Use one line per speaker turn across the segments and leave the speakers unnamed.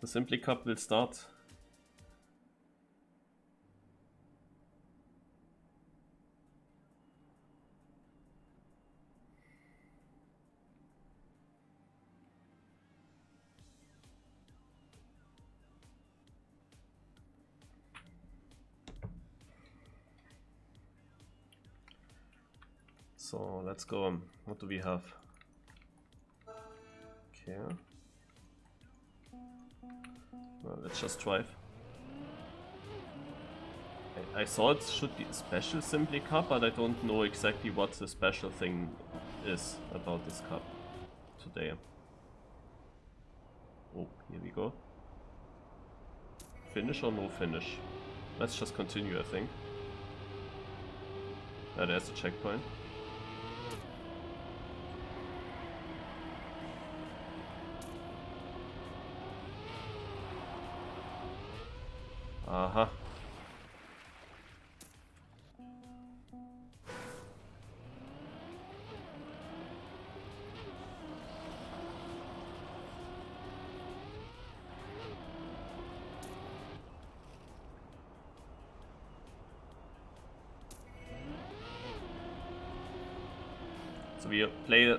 The Simply Cup will start. So let's go. What do we have? Okay. Well, let's just drive. I thought it should be a special Simply Cup, but I don't know exactly what the special thing is about this cup today. Oh, here we go. Finish or no finish? Let's just continue, I think. There's the checkpoint. Aha. So we play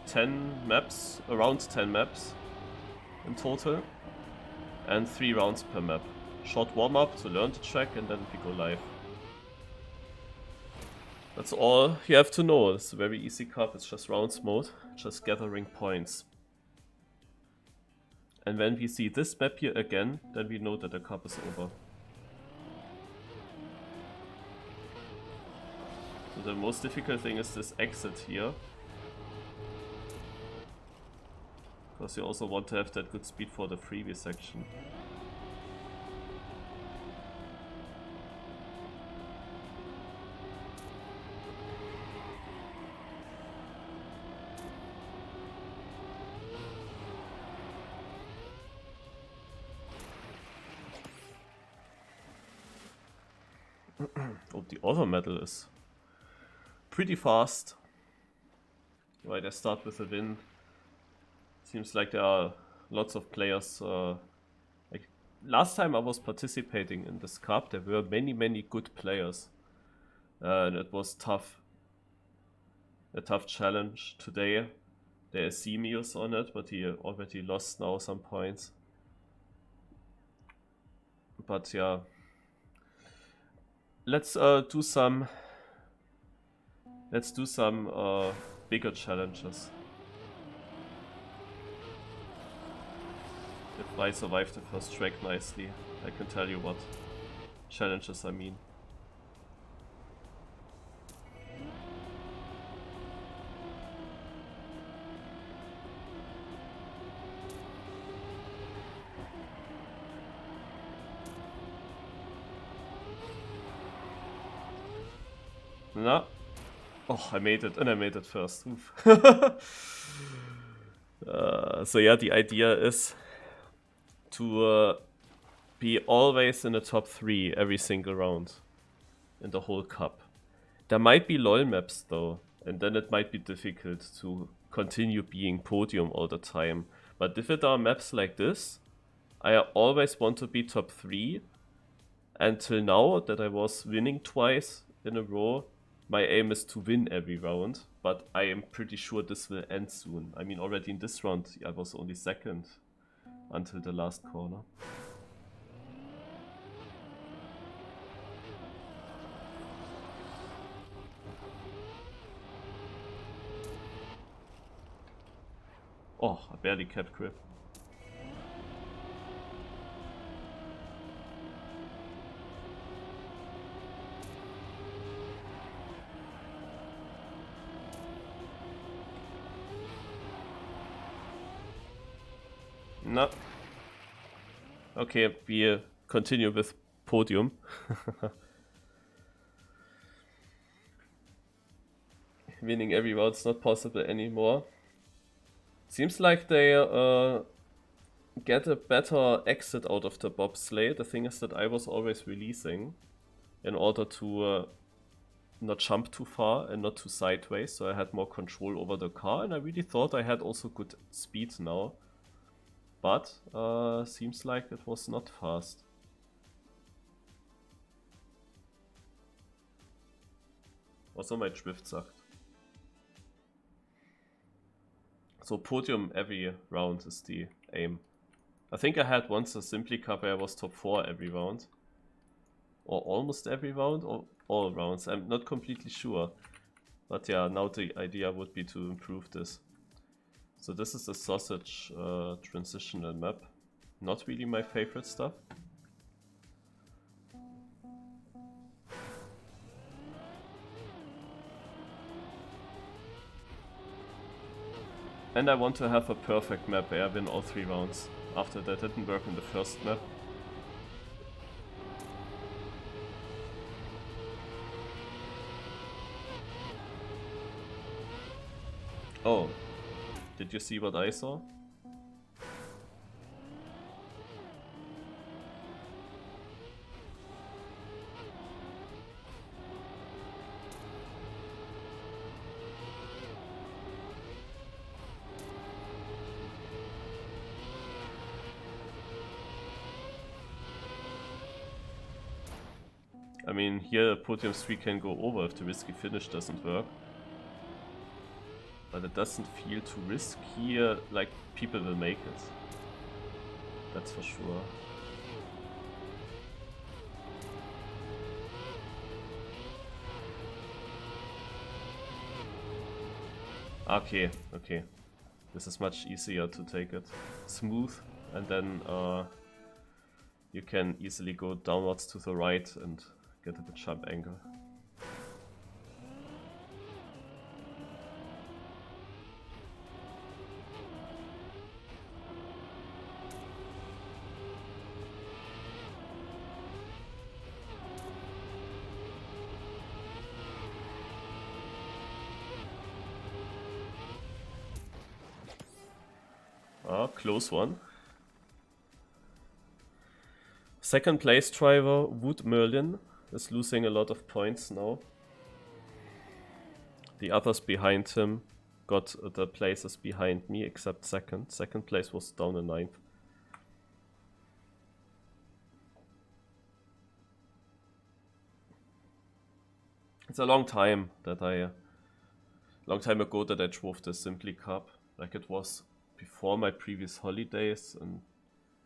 10 maps, around 10 maps in total, and 3 rounds per map. Short warm-up to learn the track, and then we go live. That's all you have to know. It's a very easy cup, it's just rounds mode, just gathering points. And when we see this map here again, then we know that the cup is over. So the most difficult thing is this exit here. Because you also want to have that good speed for the freebie section. Oh, the other medal is pretty fast. Right, I start with a win. Seems like there are lots of players. Like last time I was participating in this cup, there were many good players, and it was tough. A tough challenge today. There is Semius on it, but he already lost now some points. But yeah, let's do some. Let's do some bigger challenges. If I survive the first track nicely, I can tell you what challenges I mean. No. Oh, I made it, and I made it first. Oof. So yeah, the idea is to be always in the top 3 every single round in the whole cup. There might be LoL maps though, and then it might be difficult to continue being podium all the time. But if it are maps like this, I always want to be top 3. Until now that I was winning twice in a row, my aim is to win every round, but I am pretty sure this will end soon. I mean, already in this round I was only second until the last corner. Oh, I barely kept grip. No. Okay, we continue with podium. Winning every round's not possible anymore. Seems like they get a better exit out of the bobsleigh. The thing is that I was always releasing in order to not jump too far and not too sideways, so I had more control over the car, and I really thought I had also good speed now. But seems like it was not fast. Also my drift sucked. So podium every round is the aim. I think I had once a Simply Cup where I was top 4 every round. Or almost every round, or all rounds. I'm not completely sure. But yeah, now the idea would be to improve this. So this is the sausage transitional map. Not really my favorite stuff. And I want to have a perfect map where I win all 3 rounds. After that didn't work in the first map. Oh, did you see what I saw? I mean, here podium 3 can go over if the risky finish doesn't work. But it doesn't feel too risky, like people will make it. That's for sure. Okay, okay. This is much easier to take it smooth, and then you can easily go downwards to the right and get a good jump angle. Close one. Second place driver, Wood Merlin, is losing a lot of points now. The others behind him got the places behind me, except second. Second place was down in 9th. It's a long time ago that I drove the Simply Cup. Like it was before my previous holidays, and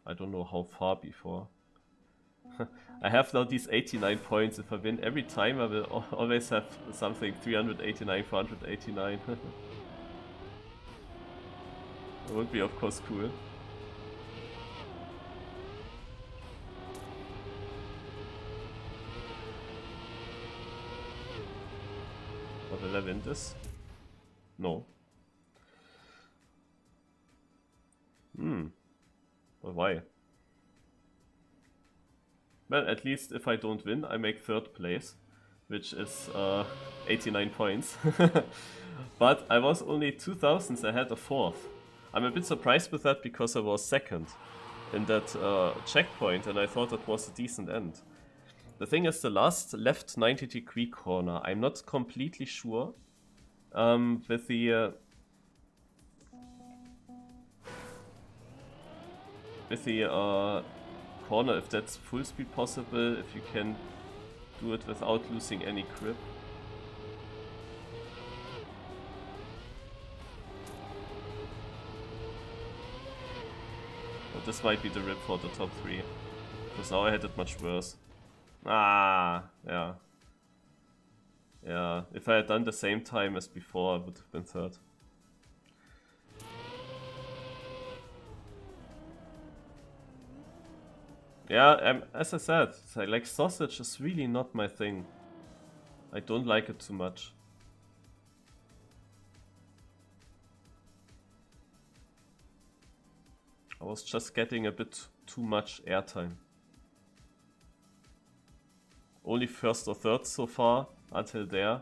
I don't know how far before. I have now these 89 points. If I win every time, I will always have something 389, 489. It would be, of course, cool. But will I win this? No. But why? Well, at least if I don't win, I make 3rd place, which is 89 points. But I was only 2 thousandths ahead of 4th. I'm a bit surprised with that because I was 2nd in that checkpoint, and I thought it was a decent end. The thing is, the last left 90-degree corner, I'm not completely sure with the corner, if that's full speed possible, if you can do it without losing any grip. But this might be the rip for the top 3, because now I had it much worse. Ah, yeah. Yeah, if I had done the same time as before, I would have been 3rd. Yeah, as I said, like sausage is really not my thing. I don't like it too much. I was just getting a bit too much airtime. Only 1st or 3rd so far, until there.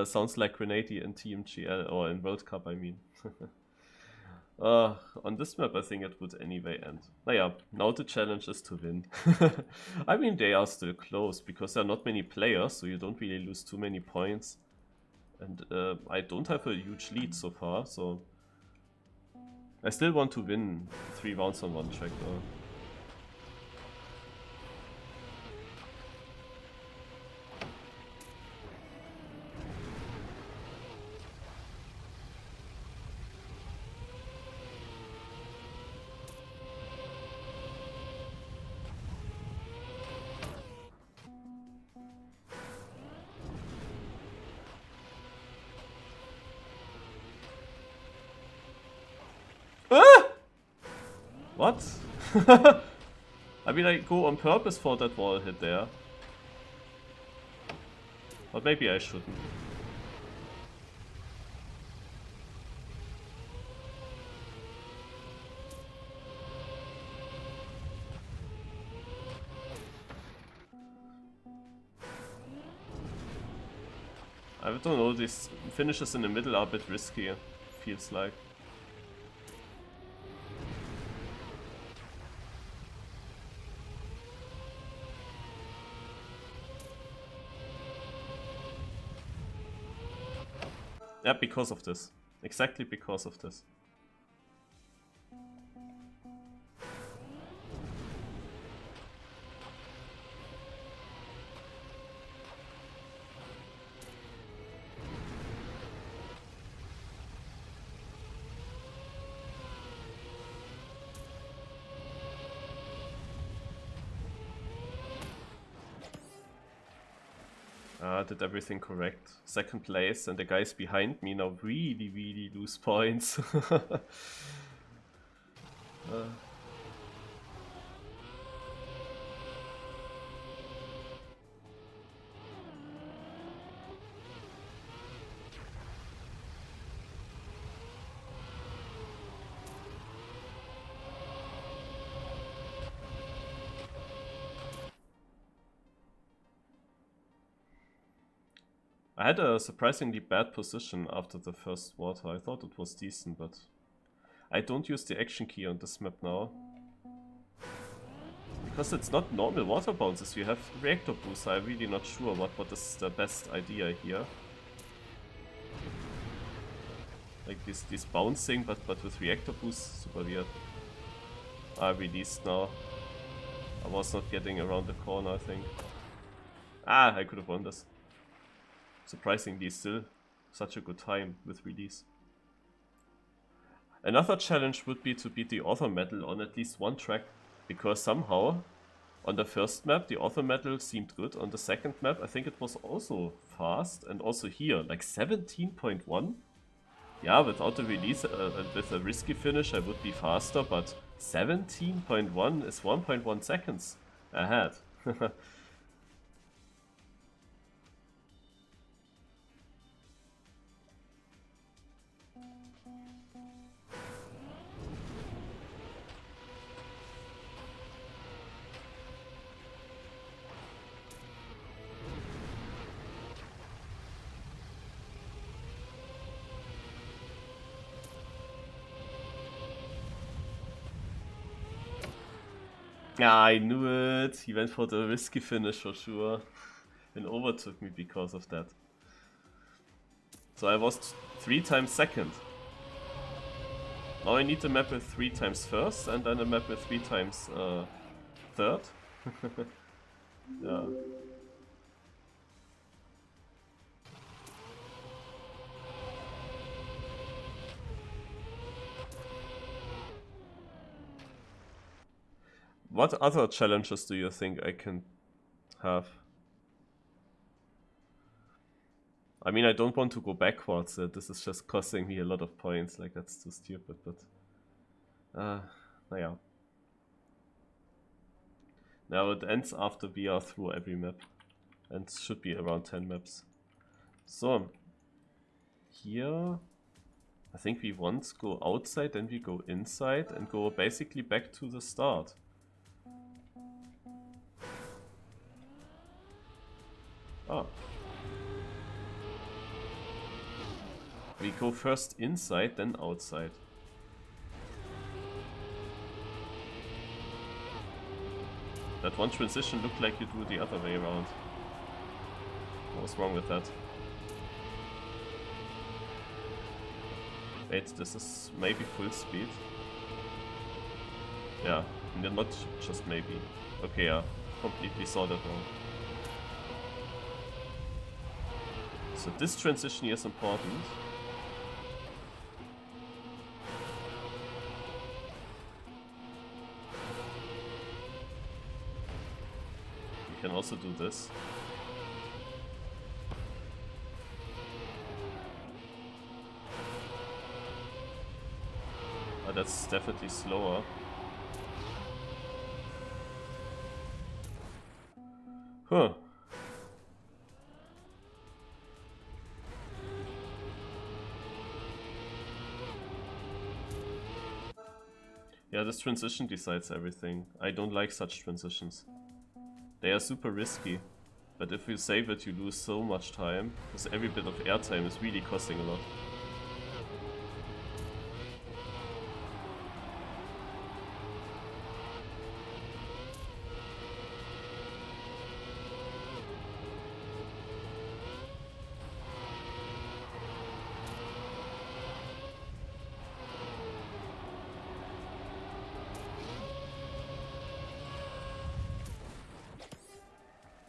Sounds like Grenady in TMGL, or in World Cup, I mean. On this map, I think it would anyway end. Naja, now the challenge is to win. I mean, they are still close, because there are not many players, so you don't really lose too many points. And I don't have a huge lead so far, so I still want to win 3 rounds on one track though. What? I mean, I go on purpose for that wall hit there. But maybe I shouldn't. I don't know, these finishes in the middle are a bit risky, feels like. Yeah, because of this. Exactly because of this. Did everything correct. Second place, and the guys behind me now really lose points. I had a surprisingly bad position after the first water. I thought it was decent, but I don't use the action key on this map now. Because it's not normal water bounces, we have reactor boosts. I'm really not sure what is the best idea here. Like this bouncing, but with reactor boosts, super weird. I released now. I was not getting around the corner, I think. Ah, I could have won this. Surprisingly still such a good time with release. Another challenge would be to beat the author medal on at least one track, because somehow on the first map the author medal seemed good. On the second map I think it was also fast, and also here like 17.1. Yeah, without the release with a risky finish I would be faster, but 17.1 is 1.1 seconds ahead. Yeah, I knew it. He went for the risky finish for sure. And overtook me because of that. So I was 3 times second. Now I need a map with 3 times first, and then a map with 3 times third. Yeah. What other challenges do you think I can have? I mean, I don't want to go backwards. This is just costing me a lot of points. Like, that's too stupid, but... naja. Now it ends after we are through every map. And it should be around 10 maps. So. Here... I think we once go outside, then we go inside, and go basically back to the start. Oh. We go first inside, then outside. That one transition looked like you do the other way around. What was wrong with that? Wait, this is maybe full speed? Yeah, not just maybe. Okay, yeah, completely saw that wrong. So this transition here is important. You can also do this. Oh, that's definitely slower. Huh. Yeah, this transition decides everything. I don't like such transitions. They are super risky. But if you save it, you lose so much time, because every bit of airtime is really costing a lot.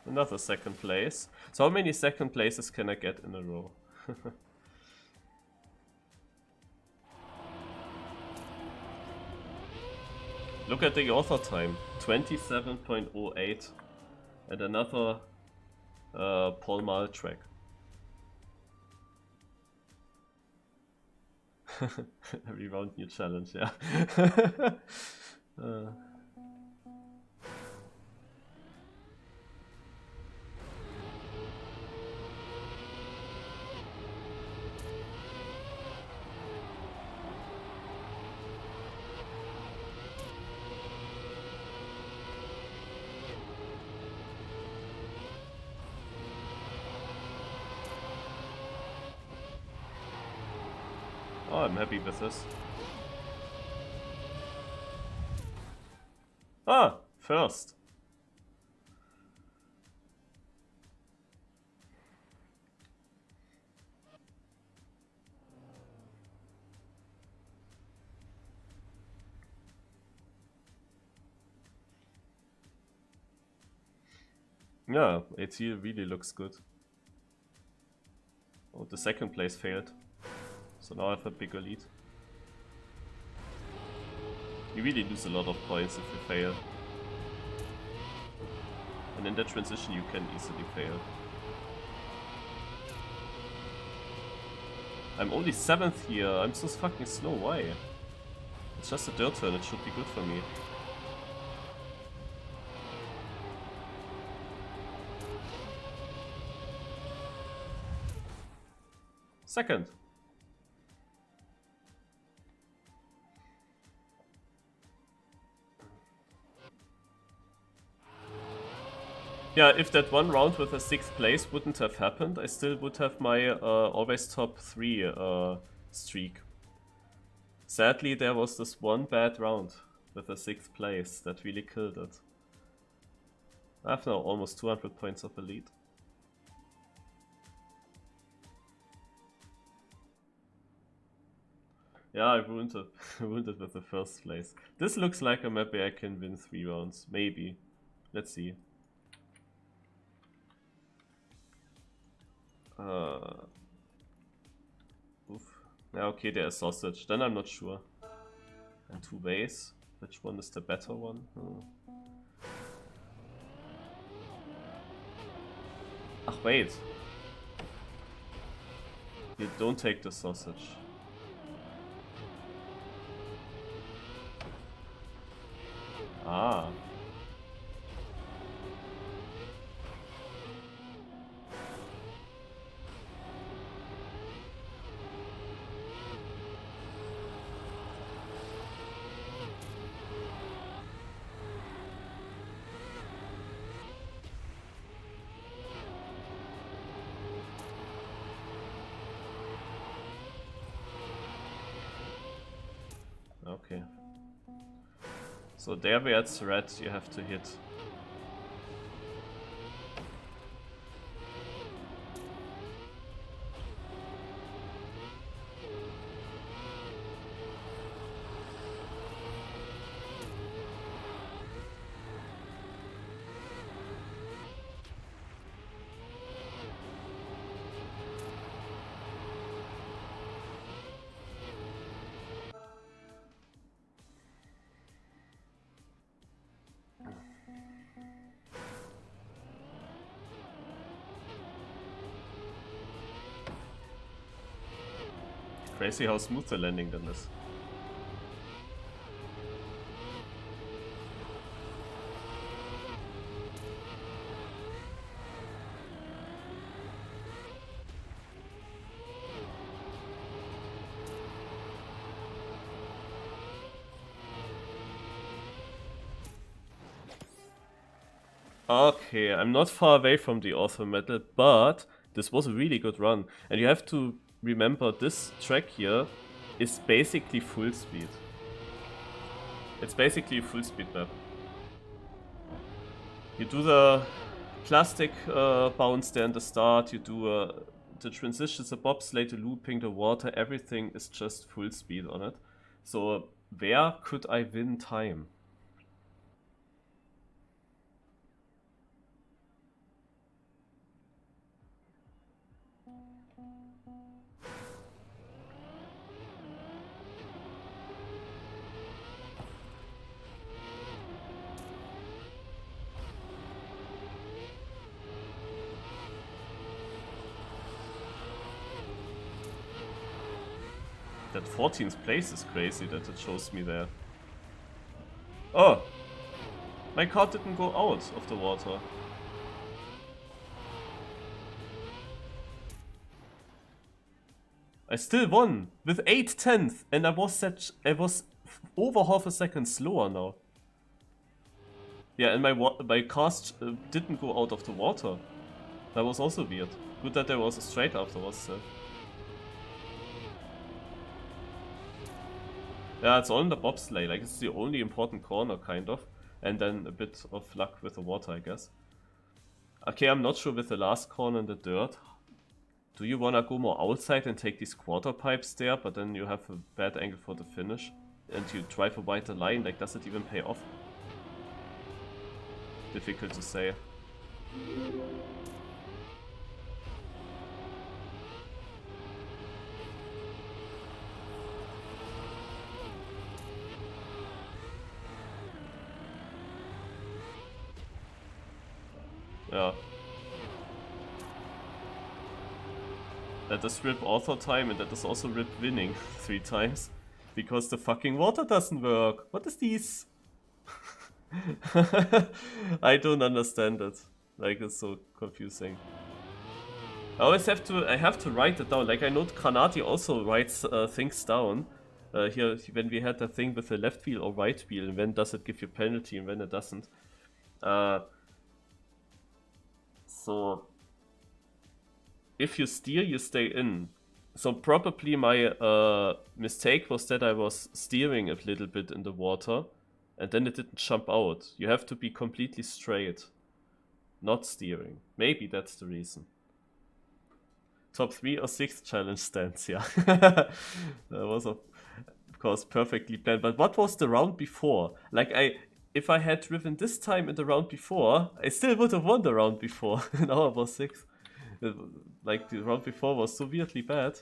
Another second place. So how many second places can I get in a row? Look at the author time, 27.08, and another Paul Mal track. Every round new challenge, yeah. Oh, I'm happy with this. Ah, first. Yeah, AT really looks good. Oh, the second place failed. So now I have a bigger lead. You really lose a lot of points if you fail. And in that transition you can easily fail. I'm only 7th here, I'm so fucking slow, why? It's just a dirt turn, it should be good for me. Second. Yeah, if that one round with a 6th place wouldn't have happened, I still would have my always top 3 streak. Sadly, there was this one bad round with a 6th place that really killed it. I have now almost 200 points of a lead. Yeah, I ruined it. Ruined it with the first place. This looks like a map where I can win 3 rounds. Maybe. Let's see. Oof. Yeah, okay, there's sausage. Then I'm not sure. And 2 ways. Which one is the better one? Ach, wait. You don't take the sausage. Ah. Okay. So there where it's red, you have to hit. Crazy how smooth the landing then is. Okay, I'm not far away from the author medal, but this was a really good run. And you have to remember this track here is basically full speed. It's basically a full speed map. You do the plastic bounce there in the start, you do the transitions, the bobsleigh, the looping, the water, everything is just full speed on it. So where could I win time? That 14th place is crazy that it shows me there. Oh! My card didn't go out of the water. I still won with 8/10 and I was over half a second slower now. Yeah, and my cast didn't go out of the water. That was also weird. Good that there was a straight afterwards. Yeah, it's all in the bobsleigh. Like, it's the only important corner, kind of. And then a bit of luck with the water, I guess. Okay, I'm not sure with the last corner in the dirt. Do you wanna go more outside and take these quarter pipes there, but then you have a bad angle for the finish? And you drive a wider line, like, does it even pay off? Difficult to say. Yeah. That is RIP author time and that is also RIP winning 3 times. Because the fucking water doesn't work. What is this? I don't understand it. Like, it's so confusing. I always have to write it down. Like, I know Granati also writes things down. Here, when we had the thing with the left wheel or right wheel, and when does it give you penalty and when it doesn't. So, if you steer, you stay in. So probably my mistake was that I was steering a little bit in the water, and then it didn't jump out. You have to be completely straight, not steering. Maybe that's the reason. Top 3 or 6th challenge stands, yeah. That was of course perfectly planned. But what was the round before? Like, if I had driven this time in the round before, I still would have won the round before. Now I was 6th. Like, the round before was so weirdly bad.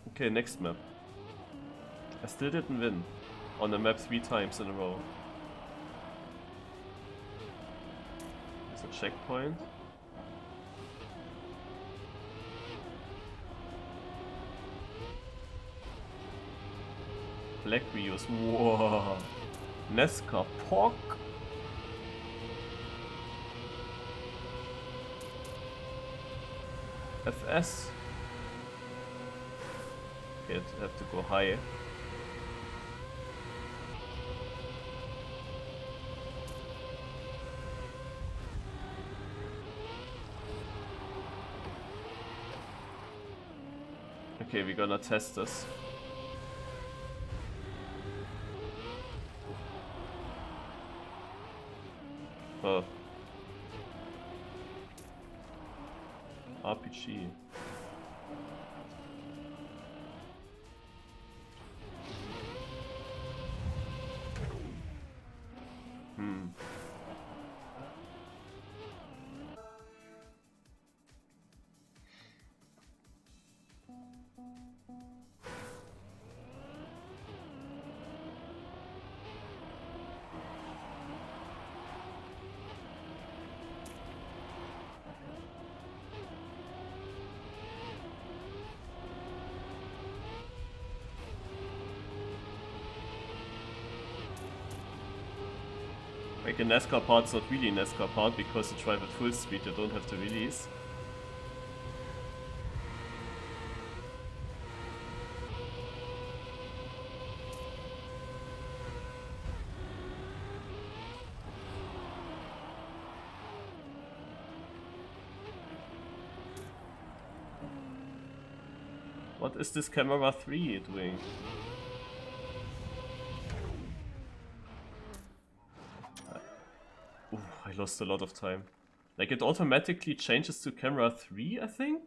Okay, next map. I still didn't win on the map 3 times in a row. There's a checkpoint. Black Rios. Whoa. Nesca Pork. FS. Okay, I have to go high. Okay, we're gonna test this. Oh. RPG. Like a NASCAR part's not really a NASCAR part because you drive at full speed, you don't have to release. What is this camera 3 doing? Ooh, I lost a lot of time. Like it automatically changes to camera 3, I think?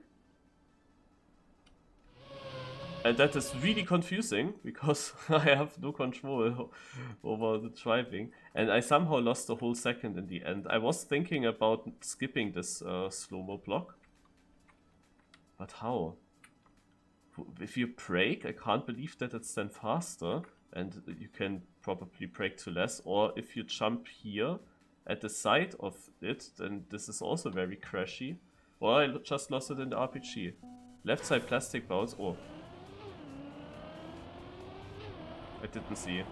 And that is really confusing because I have no control over the driving. And I somehow lost the whole second in the end. I was thinking about skipping this slow-mo block. But how? If you brake, I can't believe that it's then faster. And you can probably brake to less. Or if you jump here at the side of it, then this is also very crashy. Or I just lost it in the RPG. Left side plastic bounce. Oh. I didn't see.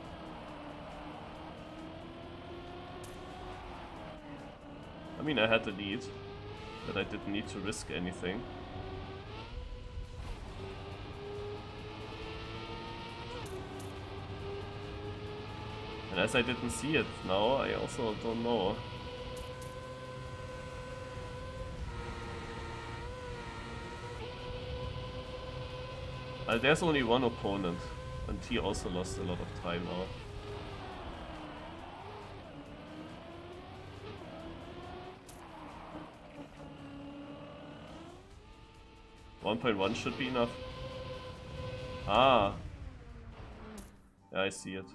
I mean, I had the lead, but I didn't need to risk anything. And as I didn't see it now, I also don't know. There's only one opponent, and he also lost a lot of time now. .1 should be enough. Ah. Yeah, I see it.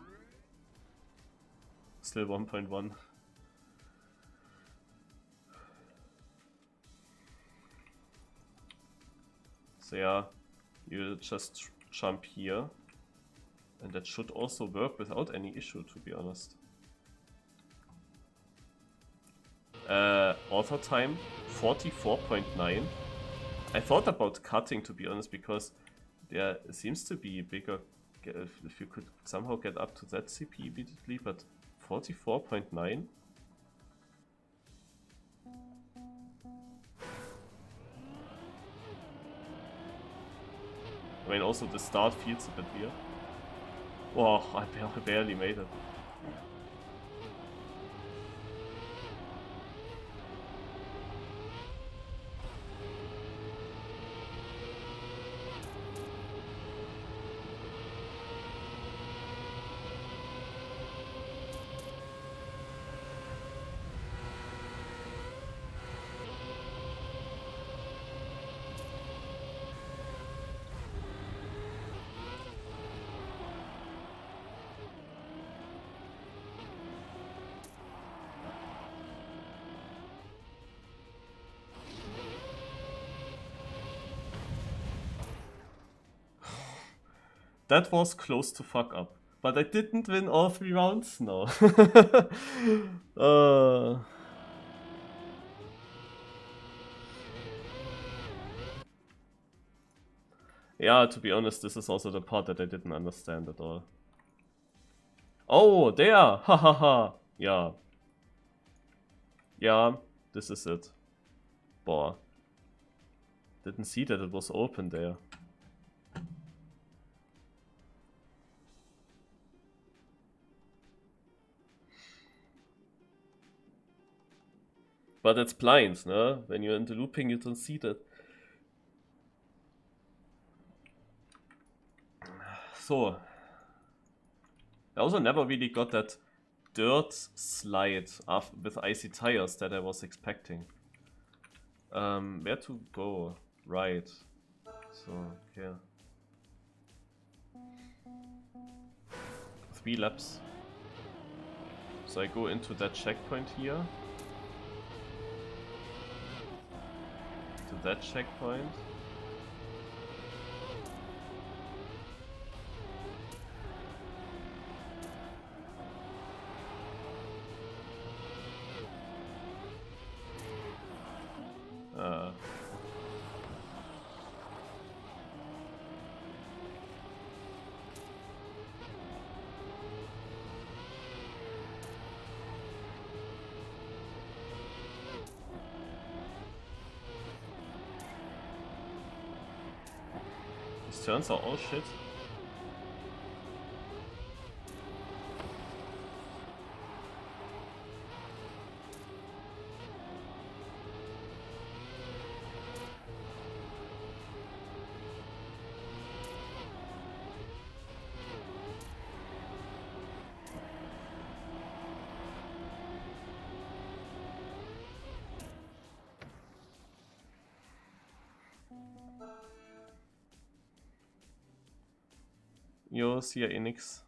Still 1.1. So yeah, you just jump here. And that should also work without any issue, to be honest. Author time 44.9. I thought about cutting, to be honest, because there seems to be bigger. If you could somehow get up to that CP immediately, but 44.9. I mean, also the start feels a bit weird. Oh, I barely made it. That was close to fuck up. But I didn't win all 3 rounds now. Yeah, to be honest, this is also the part that I didn't understand at all. Oh, there! Ha ha ha! Yeah. Yeah, this is it. Boah. Didn't see that it was open there. But it's blind, ne? When you're in the looping, you don't see that. So. I also never really got that dirt slide with icy tires that I was expecting. Where to go? Right. So, okay. 3 laps. So I go into that checkpoint here. To that checkpoint. These turns are all shit. Jo, ist hier eh nix.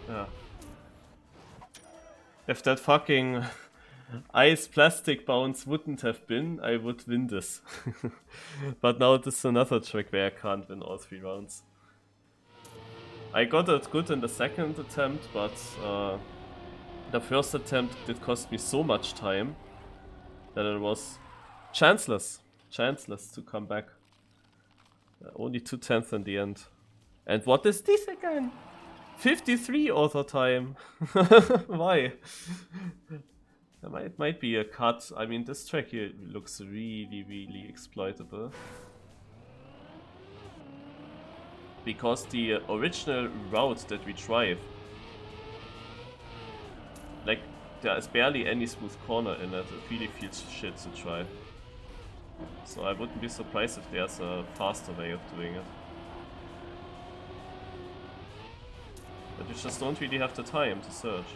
Yeah. If that fucking ice plastic bounce wouldn't have been, I would win this. But now this is another trick where I can't win all 3 rounds. I got it good in the second attempt, but the first attempt did cost me so much time that it was chanceless to come back. Only 2/10 in the end. And what is this again? 53 auto time. Why? It might be a cut. I mean, this track here looks really exploitable. Because the original route that we drive, like, there is barely any smooth corner in it. It really feels shit to drive. So I wouldn't be surprised if there's a faster way of doing it. But you just don't really have the time to search.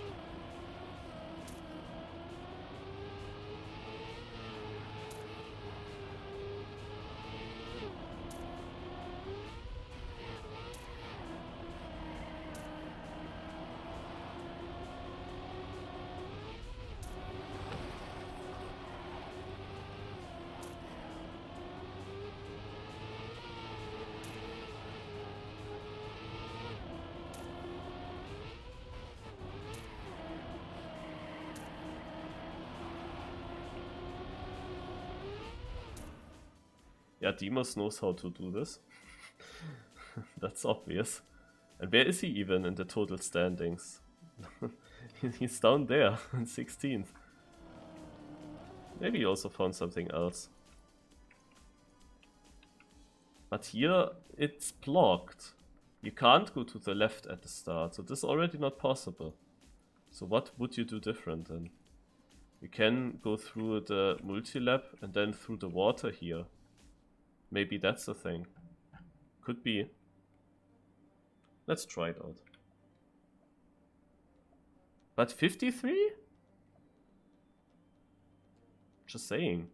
Yeah, Demos knows how to do this. That's obvious. And where is he even in the total standings? He's down there, in 16th. Maybe he also found something else. But here, it's blocked. You can't go to the left at the start, so this is already not possible. So what would you do different then? You can go through the multi-lap and then through the water here. Maybe that's the thing. Could be. Let's try it out. But 53? Just saying.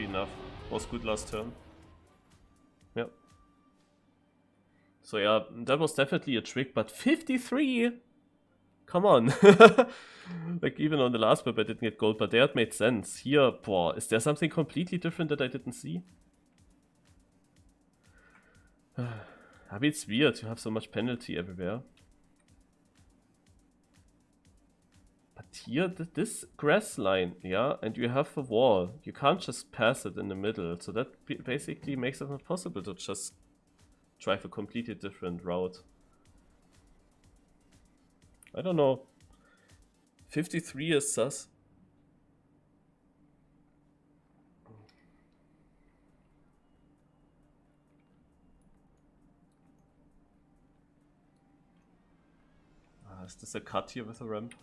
be enough. Was good last turn. Yep. So yeah, that was definitely a trick, but 53? Come on. Like, even on the last map I didn't get gold, but there it made sense. Here, boah, is there something completely different that I didn't see? I mean, it's weird to have so much penalty everywhere. But here, this grass line, yeah, and you have a wall. You can't just pass it in the middle, so that basically makes it not possible to just drive a completely different route. I don't know. 53 is sus. Is this a cut here with a ramp?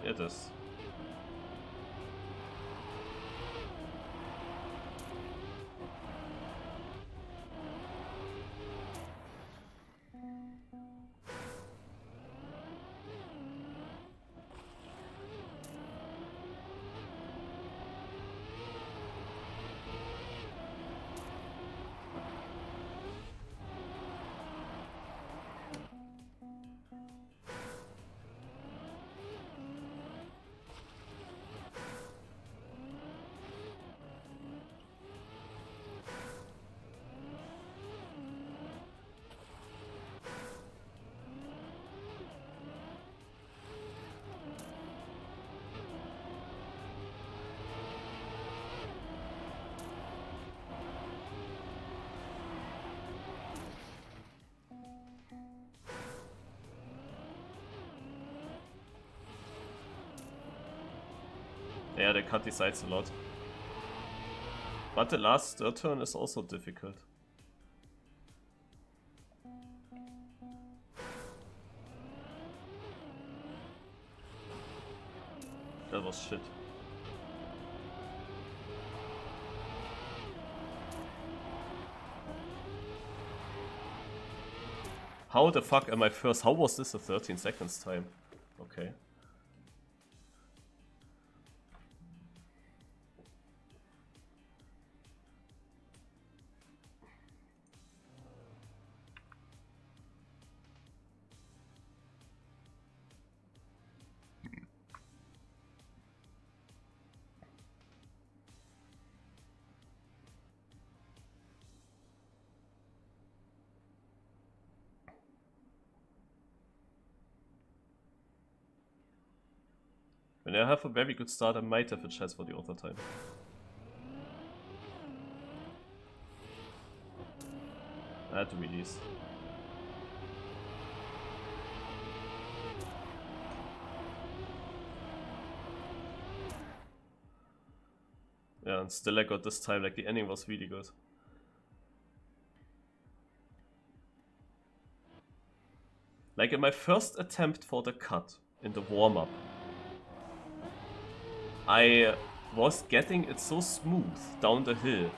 It is. Yeah, they cut the sides a lot. But the last turn is also difficult. That was shit. How the fuck am I first? How was this a 13 seconds time? Okay. When I have a very good start, I might have a chance for the overtime. I had to release. Yeah, and still I got this time, like the ending was really good. Like in my first attempt for the cut in the warm-up, I was getting it so smooth down the hill.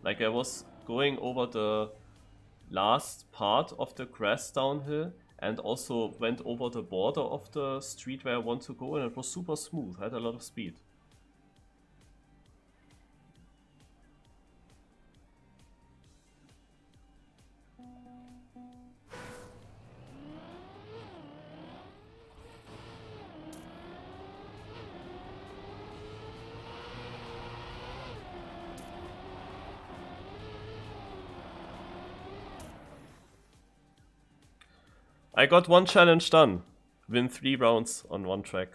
Like I was going over the last part of the grass downhill and also went over the border of the street where I want to go, and it was super smooth. I had a lot of speed. I got one challenge done. Win 3 rounds on one track.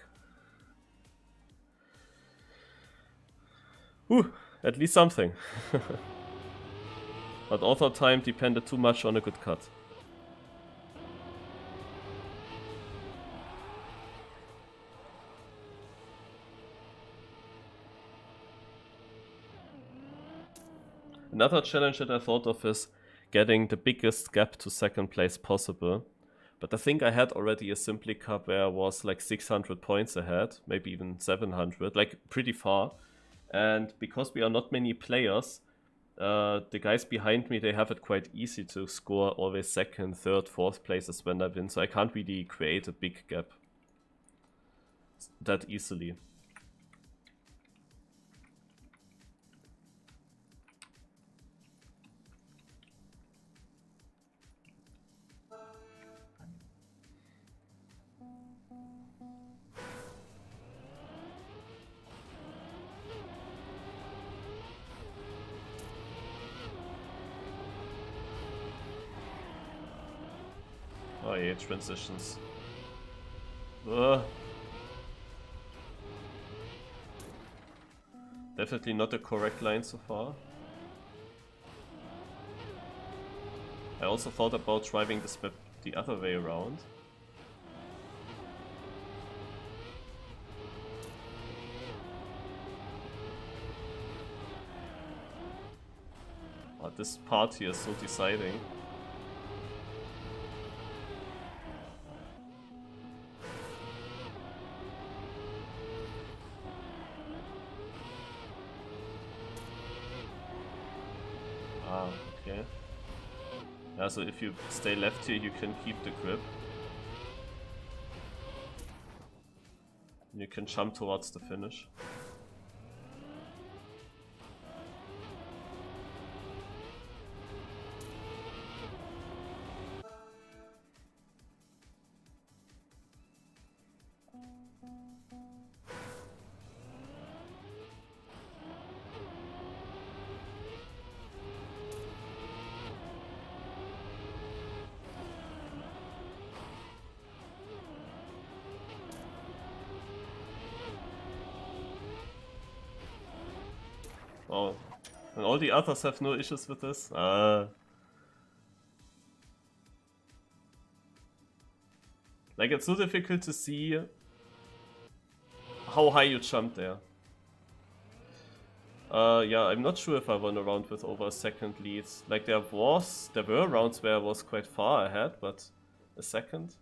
Whew, at least something. But author time depended too much on a good cut. Another challenge that I thought of is getting the biggest gap to second place possible. But I think I had already a Simply Cup where I was like 600 points ahead, maybe even 700, like pretty far. And because we are not many players, the guys behind me, they have it quite easy to score always second, third, fourth places when I win. So I can't really create a big gap that easily. Oh yeah, transitions. Definitely not the correct line so far. I also thought about driving this map the other way around. But this part here is so deciding. Ah, okay. Yeah, so if you stay left here, you can keep the grip. And you can jump towards the finish. Oh, and all the others have no issues with this? Like, it's so difficult to see how high you jump there. Yeah, I'm not sure if I won a round with over a second lead. Like, there were rounds where I was quite far ahead, but a second?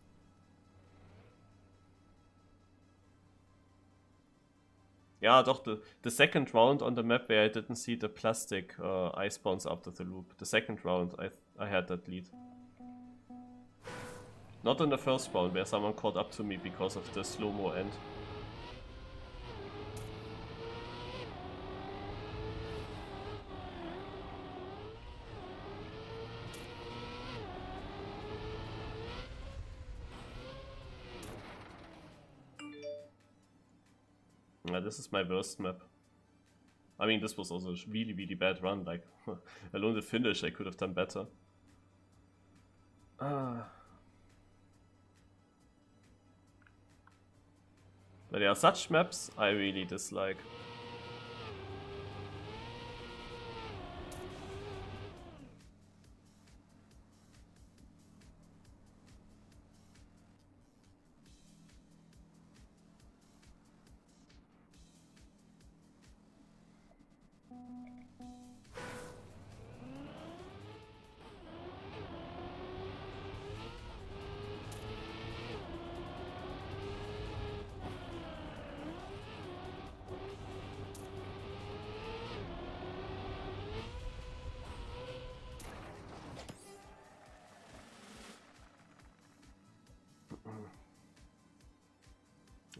Yeah, doch, the second round on the map where I didn't see the plastic ice bounce after the loop. The second round, I had that lead. Not in the first round where someone caught up to me because of the slow-mo end. Yeah, this is my worst map. I mean, this was also a really, really bad run. Like, alone the finish, I could have done better. But there are such maps I really dislike.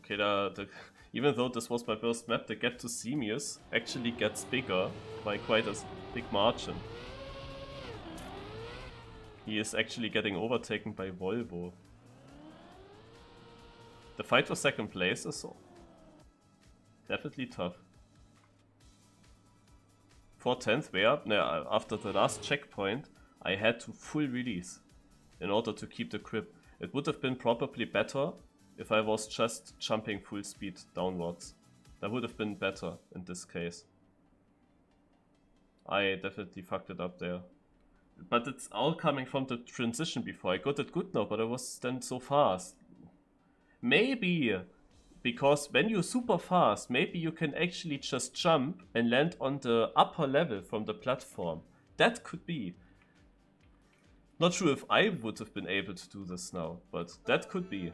Okay, even though this was my first map, the gap to Simius actually gets bigger by quite a big margin. He is actually getting overtaken by Volvo. The fight for second place is definitely tough. 4/10 where, after the last checkpoint, I had to full release in order to keep the grip. It would have been probably better if I was just jumping full speed downwards. That would have been better in this case. I definitely fucked it up there. But it's all coming from the transition before. I got it good now, but I was then so fast. Maybe because when you're super fast, maybe you can actually just jump and land on the upper level from the platform. That could be. Not sure if I would have been able to do this now, but that could be.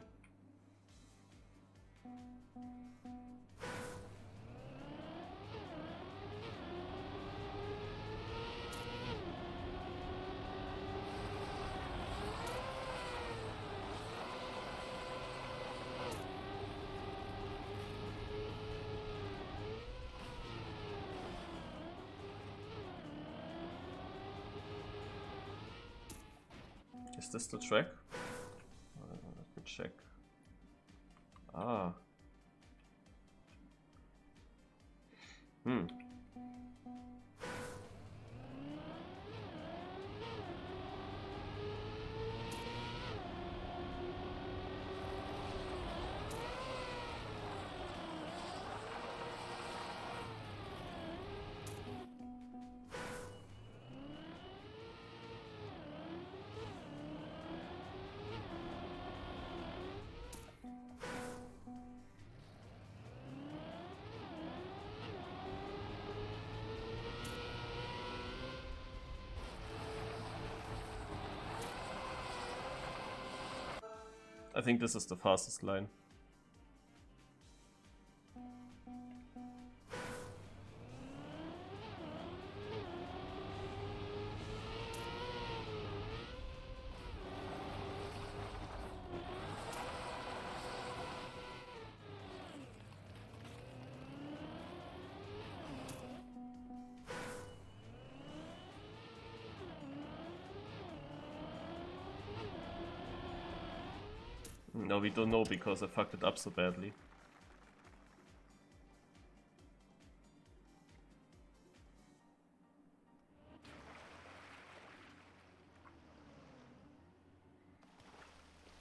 Is this the track? Let me check. Ah. I think this is the fastest line. No, we don't know because I fucked it up so badly.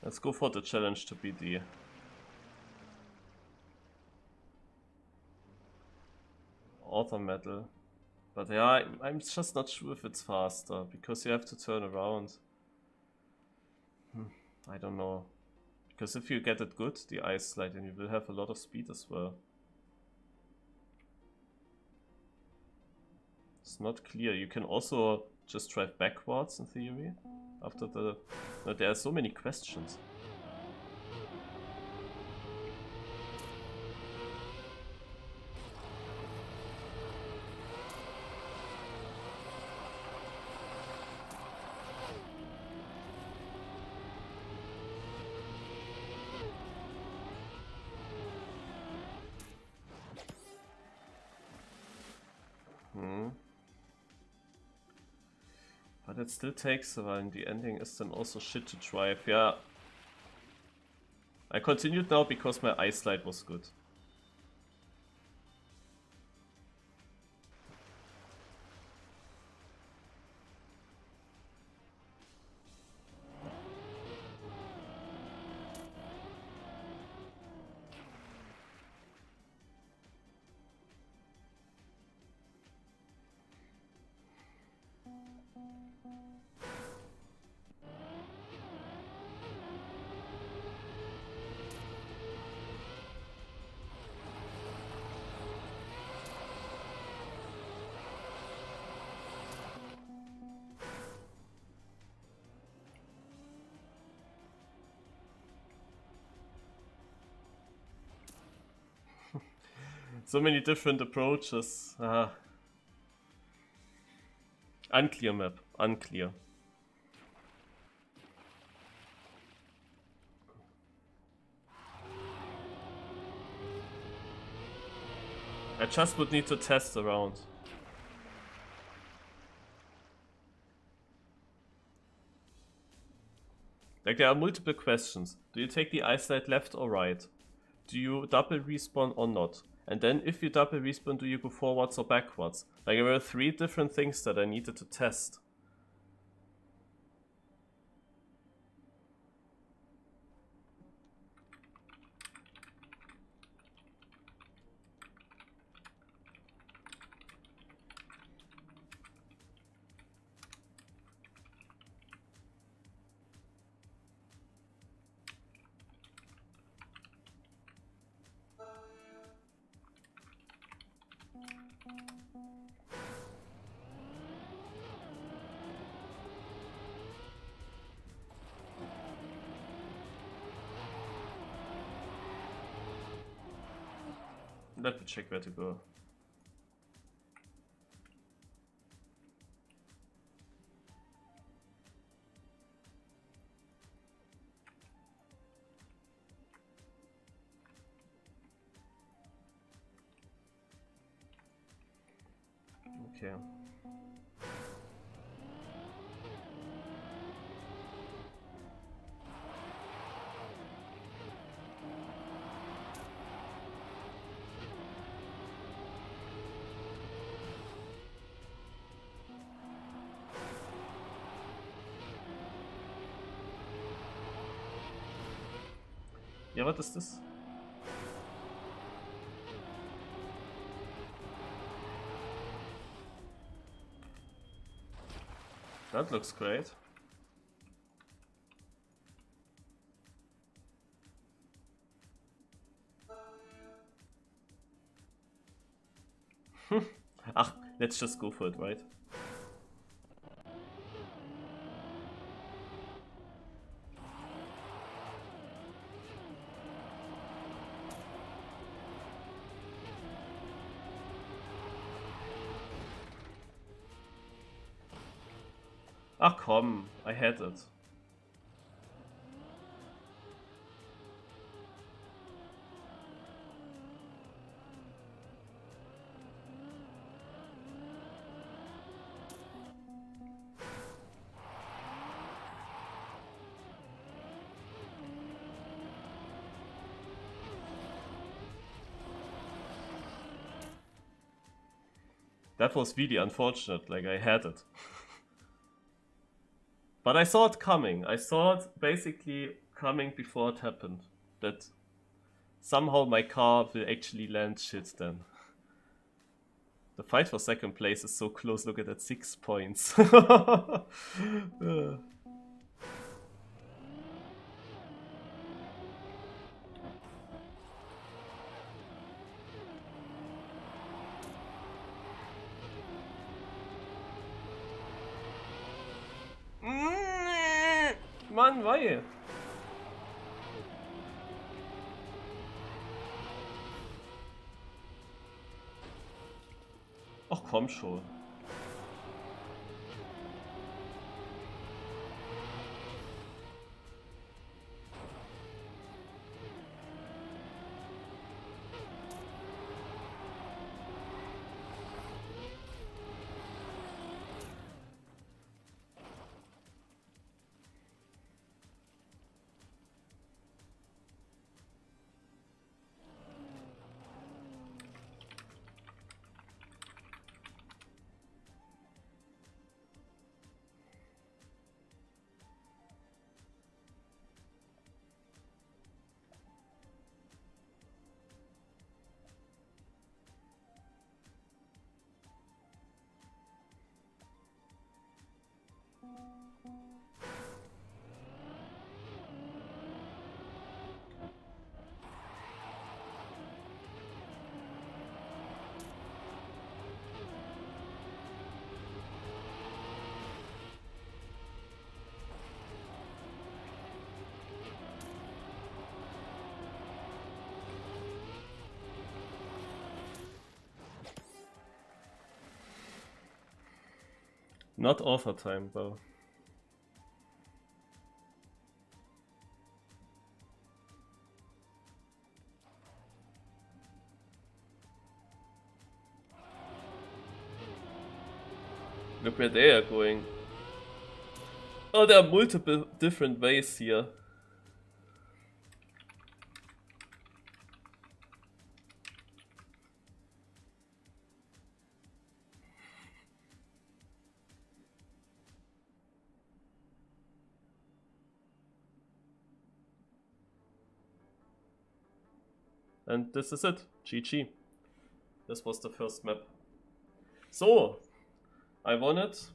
Let's go for the challenge to be the auto medal. But yeah, I'm just not sure if it's faster because you have to turn around. I don't know. Because if you get it good, the ice slide, then you will have a lot of speed as well. It's not clear. You can also just drive backwards in theory. After the... No, there are so many questions. But it still takes a while, and the ending is then also shit to drive. Yeah. I continued now because my ice slide was good. So many different approaches. Unclear map. Unclear. I just would need to test around. Like, there are multiple questions. Do you take the ice slide left or right? Do you double respawn or not? And then if you double respawn, do you go forwards or backwards? Like, there were 3 different things that I needed to test. Let me check where to go. Okay. Ja, was ist das? That looks great. Ach, let's just go for it, right? Ach komm, I had it. That was really unfortunate, like I had it. But I saw it coming. I saw it basically coming before it happened. That somehow my car will actually land shit then. The fight for second place is so close, look at that, 6 points. Mann, why? Ach komm schon. Not overtime though. Look where they are going. Oh, there are multiple different ways here. And this is it. GG. This was the first map. So, I won it.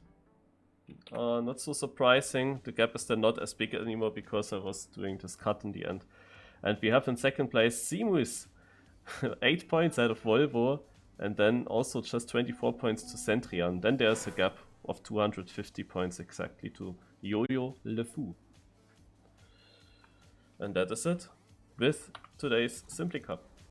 Not so surprising. The gap is then not as big anymore because I was doing this cut in the end. And we have in second place Simus. 8 points out of Volvo. And then also just 24 points to Centrion. Then there's a gap of 250 points exactly to Yo-Yo Le Fou. And that is it with today's Simply Cup.